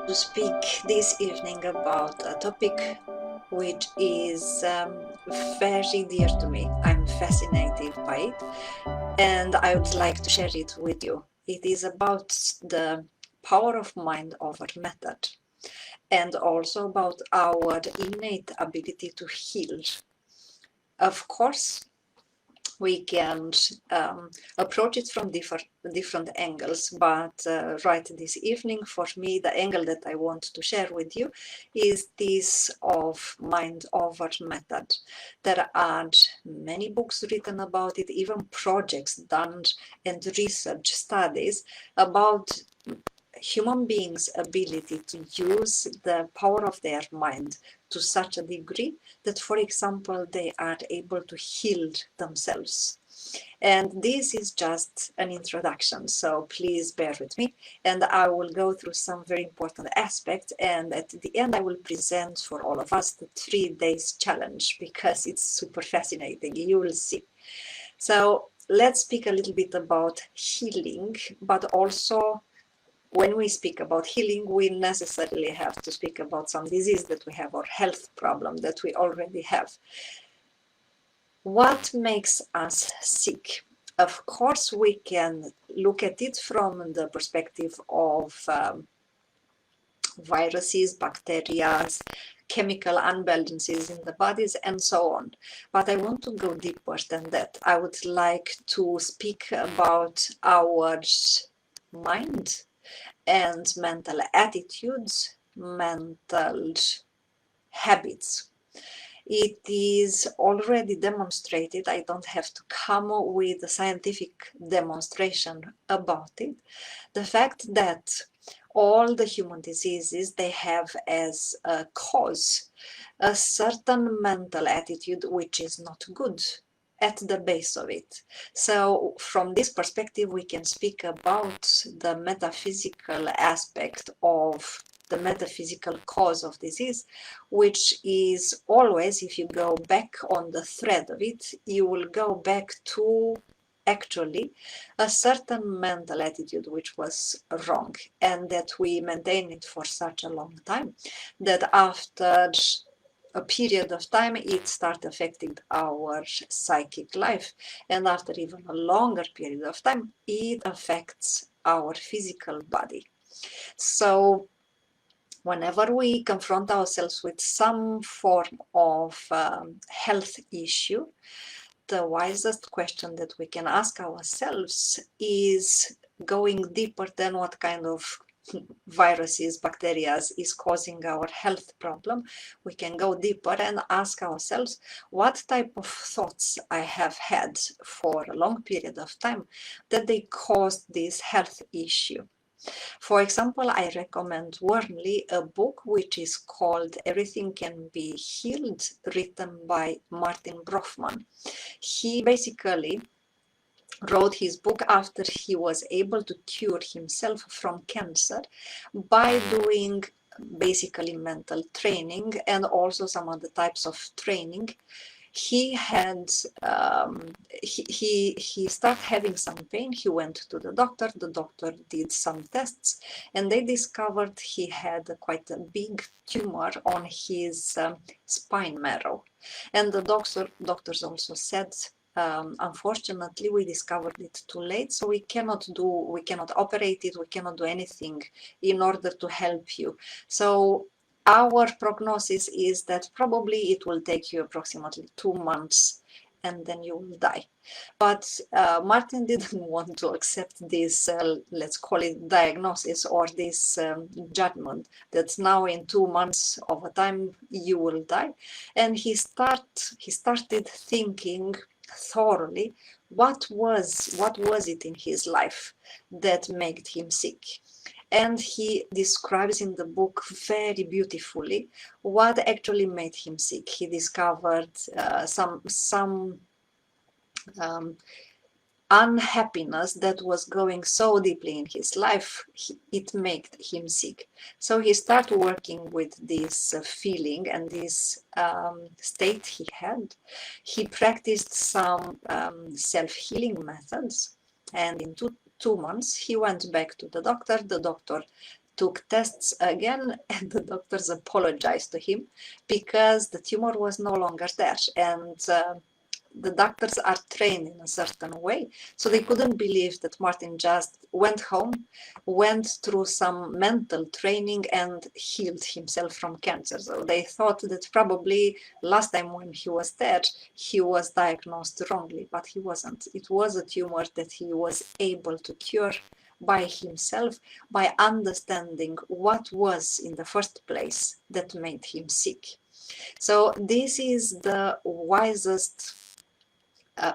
To speak this evening about a topic which is very dear to me. I'm fascinated by it and I would like to share it with you. It is about the power of mind over matter and also about our innate ability to heal. Of course, we can approach it from different angles, but right this evening, for me, the angle that I want to share with you is this of mind over matter. There are many books written about it, even projects done and research studies about human beings' ability to use the power of their mind to such a degree that, for example, they are able to heal themselves. And this is just an introduction, so please bear with me, and I will go through some very important aspects, and at the end I will present for all of us the 3 days challenge, because it's super fascinating, you will see. So let's speak a little bit about healing, but also when we speak about healing, we necessarily have to speak about some disease that we have or health problem that we already have. What makes us sick? Of course, we can look at it from the perspective of viruses, bacteria, chemical imbalances in the bodies, and so on. But I want to go deeper than that. I would like to speak about our mind and mental attitudes, mental habits. It is already demonstrated. I don't have to come with a scientific demonstration about it. The fact that all the human diseases, they have as a cause a certain mental attitude which is not good at the base of it. So from this perspective, we can speak about the metaphysical aspect of the metaphysical cause of disease, which is always, if you go back on the thread of it, you will go back to actually a certain mental attitude which was wrong, and that we maintain it for such a long time that after a period of time it starts affecting our psychic life, and after even a longer period of time it affects our physical body. So whenever we confront ourselves with some form of health issue, the wisest question that we can ask ourselves is going deeper than what kind of viruses, bacteria is causing our health problem. We can go deeper and ask ourselves what type of thoughts I have had for a long period of time that they caused this health issue. For example, I recommend warmly a book which is called Everything Can Be Healed, written by Martin Brofman. He basically wrote his book after he was able to cure himself from cancer by doing basically mental training and also some other types of training. He had he started having some pain. He went to the doctor did some tests, and they discovered he had quite a big tumor on his spine marrow, and the doctors also said, unfortunately we discovered it too late, so we cannot operate it, we cannot do anything in order to help you. So our prognosis is that probably it will take you approximately 2 months and then you will die. But Martin didn't want to accept this, let's call it diagnosis, or this judgment that now in 2 months of a time you will die. And he started thinking thoroughly what was it in his life that made him sick. And he describes in the book very beautifully what actually made him sick. He discovered some unhappiness that was going so deeply in his life, it made him sick. So he started working with this feeling and this state he had. He practiced some self-healing methods, and in two months he went back to the doctor. The doctor took tests again, and the doctors apologized to him because the tumor was no longer there. And the doctors are trained in a certain way, so they couldn't believe that Martin just went home, went through some mental training and healed himself from cancer. So they thought that probably last time when he was there, he was diagnosed wrongly, but he wasn't. It was a tumor that he was able to cure by himself, by understanding what was in the first place that made him sick. So this is the wisest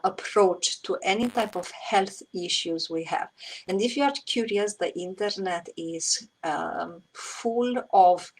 approach to any type of health issues we have. And if you are curious, the internet is full of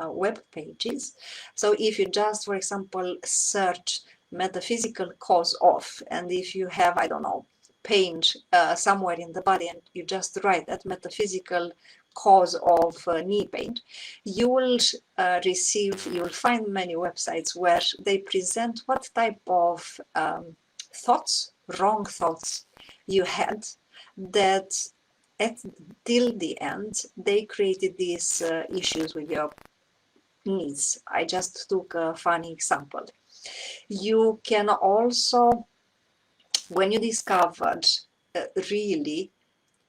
web pages. So if you just, for example, search metaphysical cause of, and if you have, I don't know, pain somewhere in the body, and you just write that metaphysical cause of knee pain, you will you will find many websites where they present what type of thoughts, wrong thoughts you had, that till the end they created these issues with your knees. I just took a funny example. You can also, when you discovered really,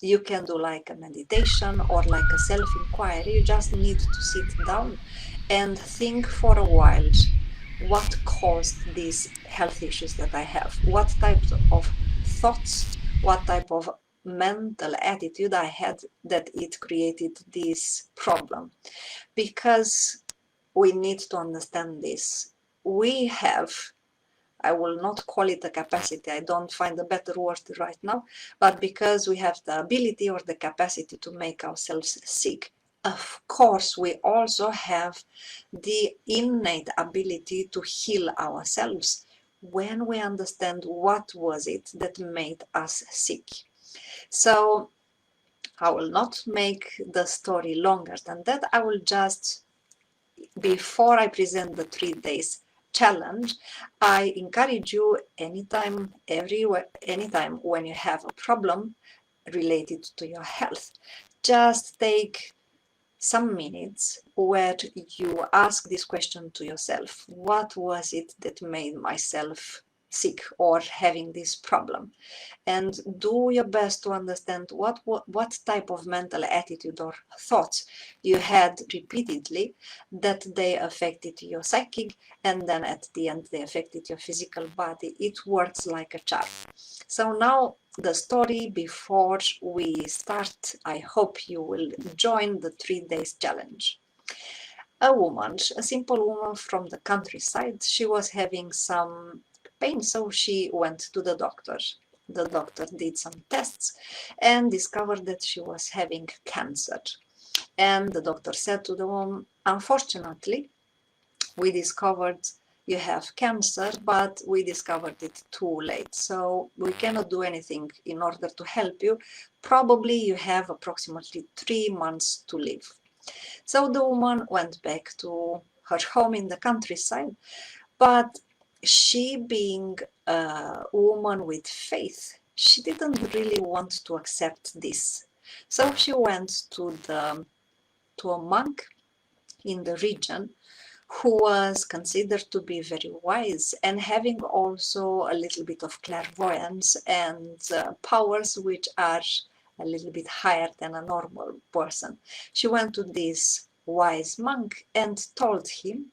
you can do like a meditation or like a self-inquiry. You just need to sit down and think for a while what caused these health issues that I have, what types of thoughts, what type of mental attitude I had that it created this problem. Because we need to understand this. We have, I will not call it a capacity, I don't find a better word right now, but because we have the ability or the capacity to make ourselves sick, of course we also have the innate ability to heal ourselves when we understand what was it that made us sick. So I will not make the story longer than that. I will just, before I present the 3 days challenge, I encourage you anytime, everywhere, anytime when you have a problem related to your health, just take some minutes where you ask this question to yourself. What was it that made myself sick or having this problem? And do your best to understand what type of mental attitude or thoughts you had repeatedly, that they affected your psychic, and then at the end they affected your physical body. It works like a charm. So now the story before we start. I hope you will join the 3 days challenge. A woman, a simple woman from the countryside, she was having some pain, so she went to the doctor. The doctor did some tests and discovered that she was having cancer. And the doctor said to the woman, unfortunately, we discovered you have cancer, but we discovered it too late. So we cannot do anything in order to help you. Probably you have approximately 3 months to live. So the woman went back to her home in the countryside, but she, being a woman with faith, she didn't really want to accept this. So she went to a monk in the region who was considered to be very wise and having also a little bit of clairvoyance and powers which are a little bit higher than a normal person. She went to this wise monk and told him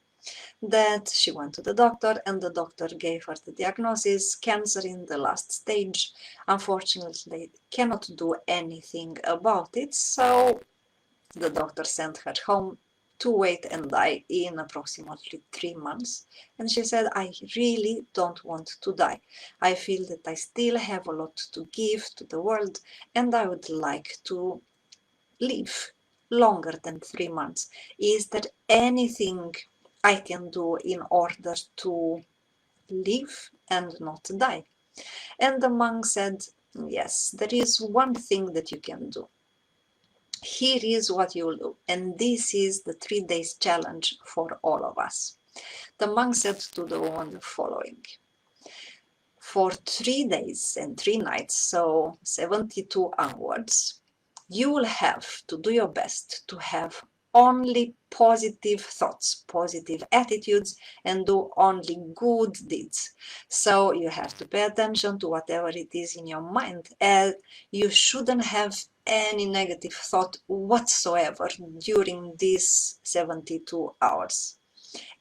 that she went to the doctor, and the doctor gave her the diagnosis, cancer in the last stage. Unfortunately, they cannot do anything about it, so the doctor sent her home to wait and die in approximately 3 months. And she said, I really don't want to die. I feel that I still have a lot to give to the world, and I would like to live longer than 3 months. Is there anything I can do in order to live and not die? And the monk said, yes, there is one thing that you can do. Here is what you will do. And this is the 3 days challenge for all of us. The monk said to the woman the following. For 3 days and 3 nights, so 72 onwards, you will have to do your best to have only positive thoughts, positive attitudes, and do only good deeds. So you have to pay attention to whatever it is in your mind, and you shouldn't have any negative thought whatsoever during these 72 hours.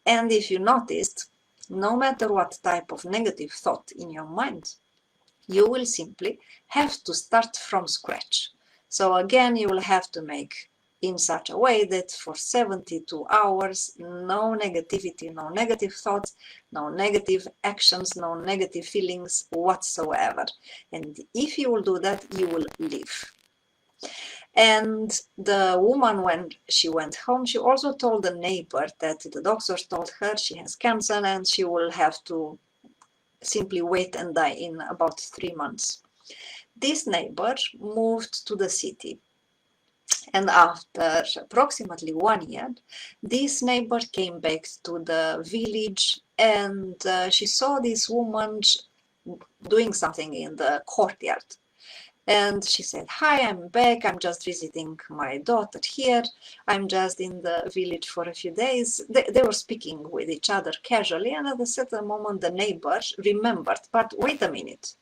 And if you noticed, no matter what type of negative thought in your mind, you will simply have to start from scratch. So again, you will have to make in such a way that for 72 hours, no negativity, no negative thoughts, no negative actions, no negative feelings whatsoever. And if you will do that, you will live. And the woman, when she went home, she also told the neighbor that the doctors told her she has cancer and she will have to simply wait and die in about 3 months. This neighbor moved to the city, and after approximately 1 year, this neighbor came back to the village, and she saw this woman doing something in the courtyard. And she said, "Hi, I'm back. I'm just visiting my daughter here. I'm just in the village for a few days." They were speaking with each other casually, and at a certain moment, the neighbor remembered, "But wait a minute.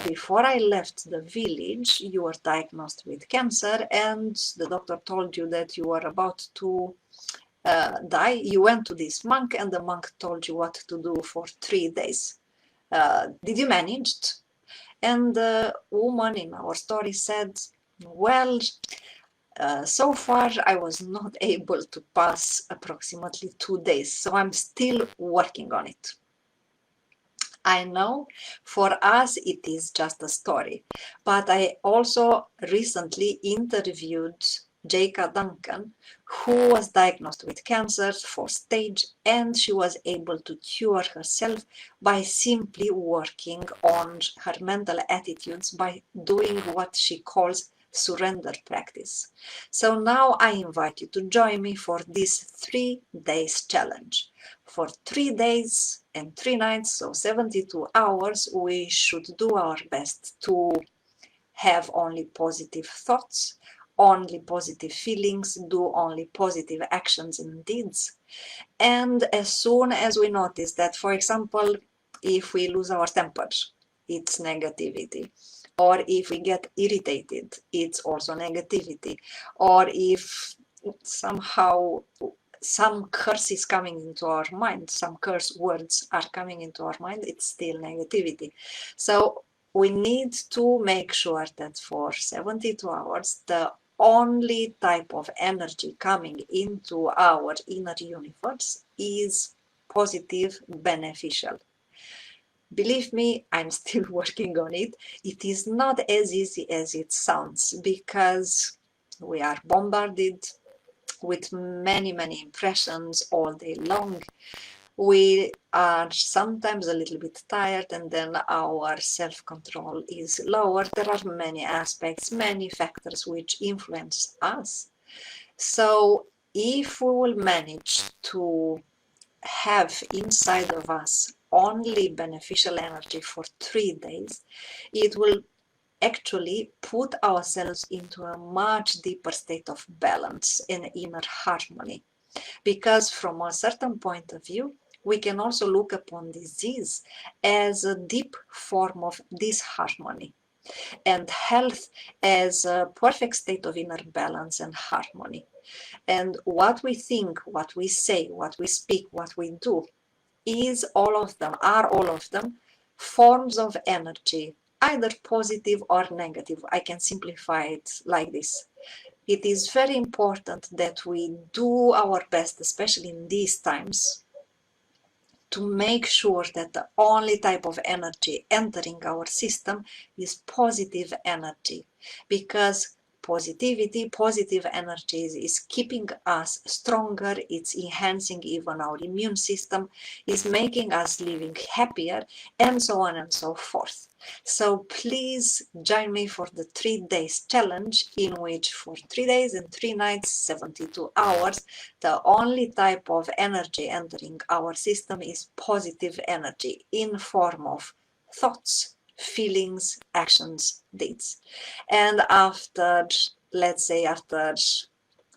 Before I left the village, you were diagnosed with cancer, and the doctor told you that you were about to die. You went to this monk, and the monk told you what to do for 3 days. Did you manage?" And the woman in our story said, "Well, so far I was not able to pass approximately 2 days, so I'm still working on it." I know for us it is just a story, but I also recently interviewed Jaka Duncan, who was diagnosed with cancer, 4th stage, and she was able to cure herself by simply working on her mental attitudes by doing what she calls surrender practice. So now I invite you to join me for this 3 days challenge. For 3 days and 3 nights, so 72 hours, we should do our best to have only positive thoughts, only positive feelings, do only positive actions and deeds. And as soon as we notice that, for example, if we lose our temper, it's negativity. Or if we get irritated, it's also negativity. Or if somehow some curse is coming into our mind, some curse words are coming into our mind, it's still negativity. So we need to make sure that for 72 hours, the only type of energy coming into our inner universe is positive, beneficial. Believe me, I'm still working on it. It is not as easy as it sounds because we are bombarded with many, many impressions all day long. We are sometimes a little bit tired, and then our self-control is lower. There are many aspects, many factors which influence us. So if we will manage to have inside of us only beneficial energy for 3 days, it will actually put ourselves into a much deeper state of balance and inner harmony. Because from a certain point of view, we can also look upon disease as a deep form of disharmony, and health as a perfect state of inner balance and harmony. And what we think, what we say, what we speak, what we do are all of them forms of energy, either positive or negative. I can simplify it like this. It is very important that we do our best, especially in these times, to make sure that the only type of energy entering our system is positive energy, because positive energies is keeping us stronger, it's enhancing even our immune system, is making us living happier, and so on and so forth. So please join me for the 3 days challenge, in which for 3 days and 3 nights, 72 hours, the only type of energy entering our system is positive energy in form of thoughts, feelings, actions, deeds. And after, let's say after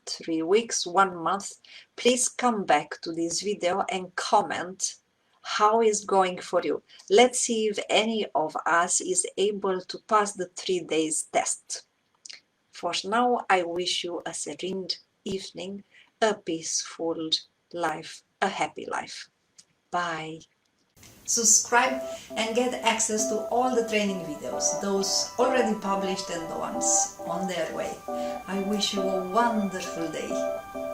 3 weeks, 1 month, please come back to this video and comment how is going for you. Let's see if any of us is able to pass the 3 days test. For now, I wish you a serene evening, a peaceful life, a happy life. Bye. Subscribe and get access to all the training videos, those already published and the ones on their way. I wish you a wonderful day.